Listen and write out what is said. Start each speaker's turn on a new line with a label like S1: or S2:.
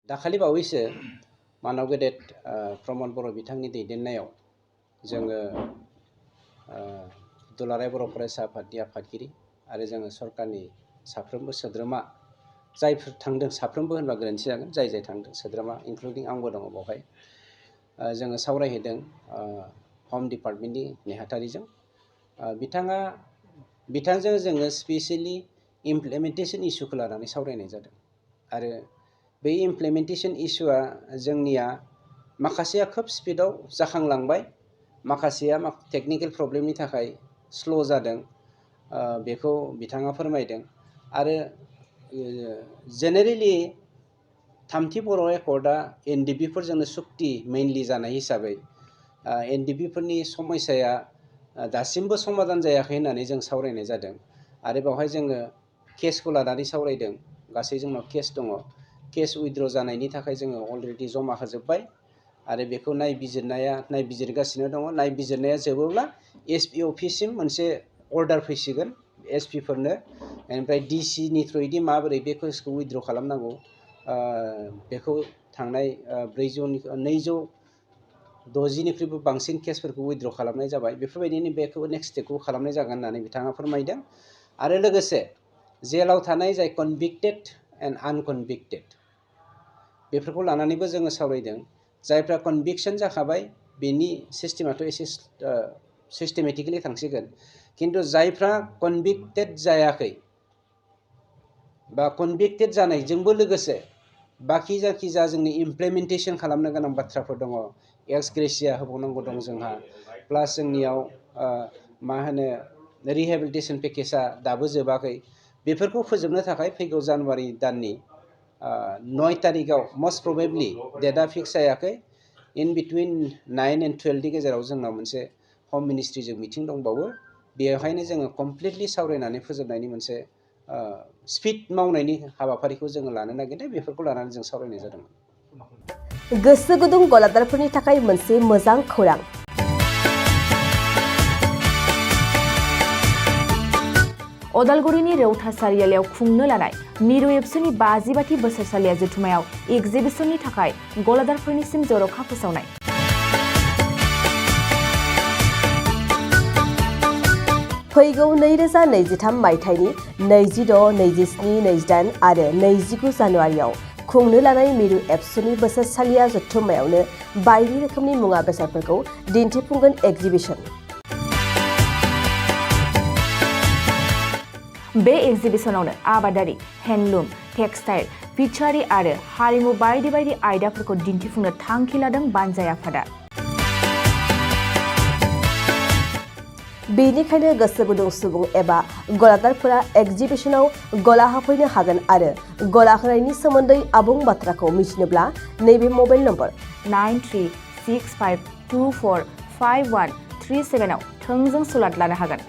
S1: दाखालि बावैसो मानव गेदेर प्रमद बर' बिथांनि दैदेननायाव जोङो दुलाराय बर' फरायसा आफादनि आफादगिरि आरो जोङो सरकारनि साफ्रोमबो सोद्रोमा जायफोर थांदों साफ्रोमबो होनबा गोरोन्थि जागोन जाय थांदों सोद्रोमा इनक्लुडिं आंबो दङ बावहाय जोङो सावरायहैदों हम डिपार्टमेन्टनि नेहाथारिजों बिथांजों जोङो स्पेसियेलि इमप्लिमेन्टेसन इस्युखौ लानानै सावरायनाय जादों आरो बे इमप्लिमेन्टेसन इस्युआ जोंनिया माखासेया खोब स्पिडआव जाखांलांबाय माखासेया टेकनिकेल प्रब्लेमनि थाखाय स्ल' जादों बेखौ बिथाङा फोरमायदों आरो जेनेरेलि थामथि बर' एकर्डआ एनडिपिफोरजोंनो सुक्ति मेइनलि जानाय हिसाबै एनडिपिफोरनि समस्याया दासिमबो समाधान जायाखै होननानै जों सावरायनाय जादों आरो बेवहाय जोङो केसखौ लानानै सावरायदों गासै जोंनाव केस दङ केस उइथड्र जानायनि थाखाय जोङो अलरेडि जमा होजोब्बाय आरो बेखौ नायबिजिरगासिनो दङ नायबिजिरनाया जोबोब्ला एसपि अफिससिम मोनसे अर्डार फैसिगोन एसपिफोरनो ओमफ्राय डिसिनि थ्रुयैदि माबोरै बे केसखौ उइथड्र खालामनांगौ बेखौ थांनाय 260निख्रुइबो बांसिन केसफोरखौ उइथड्र खालामनाय जाबाय बेफोरबायदिनो बेखौ नेक्स्ट स्टेपखौ खालामनाय जागोन होननानै बिथाङा फोरमायदों आरो लोगोसे जेलाव थानाय जाय कनभिक्टेड एन्ड आनकनभिक्टेड बेफोरखौ लानानैबो जोङो सावरायदों जायफ्रा कनभिक्सन जाखाबाय बेनि सिस्टेमाथ' एसे सिस्टेमेटिकेलि थांसिगोन खिन्थु जायफ्रा कनभिक्टेड जायाखै बा कनभिक्टेड जानायजोंबो लोगोसे बाखि जाखिजा जोंनि इमप्लिमेन्टेसन खालामनो गोनां बाथ्राफोर दङ एक्स ग्रेसिया होबावनांगौ दं जोंहा प्लास जोंनियाव रिहेबिलिटेसन पेकेजआ दाबो जोबाखै बेफोरखौ फोजोबनो थाखाय फैगौ जानुवारि दाननि 9 तारिखआव मस्ट प्रबेबलि डेटआ फिक्स जायाखै इन बिटुइन 9 and 12नि गेजेराव जोंनाव मोनसे हम मिनिस्ट्रिजों मिटिं दंबावो बेवहायनो जोङो कमप्लिटलि सावरायनानै फोजोबनायनि मोनसे स्पिड मावनायनि हाबाफारिखौ जोङो लानो नागिरदों बेफोरखौ लानानै जों सावरायनाय जादोंमोन।
S2: गोसो गुदुं गलादारफोरनि थाखाय मोनसे मोजां खौरां अदालगुरिनि रौता सारियालियाव खुंनो लानाय मिरु एबसुनि 50बाथि बोसोरसालिया जथुमायाव एक्जिबिसननि थाखाय गलादारफोरनिसिम जर'खा फोसावनाय फैगौ 2023 मायथाइनि 26, 27, 28 आरो 29 जानुवारियाव खुंनो लानाय मिरु एबसुनि बोसोरसालिया जथुमायावनो बायदि रोखोमनि मुवा बेसादफोरखौ दिन्थिफुंगोन एक्जिबिसन बे एक्जिबिसनावनो आबादारि हेन्डलुम टेक्सटाइल फिचारि आरो हारिमु बायदि बायदि आयदाफोरखौ दिन्थिफुंनो थांखि लादों बानजाय आफादा बेनिखायनो गोसो गुदुं सुबुं एबा गलादारफोरा एक्जिबिसनाव गला होफैनो हागोन आरो गला होनायनि सोमोन्दै आबुं बाथ्राखौ मिथिनोब्ला नैबे मबाइल नम्बर 9365245137 आव थोंजों सुलाद लानो हागोन।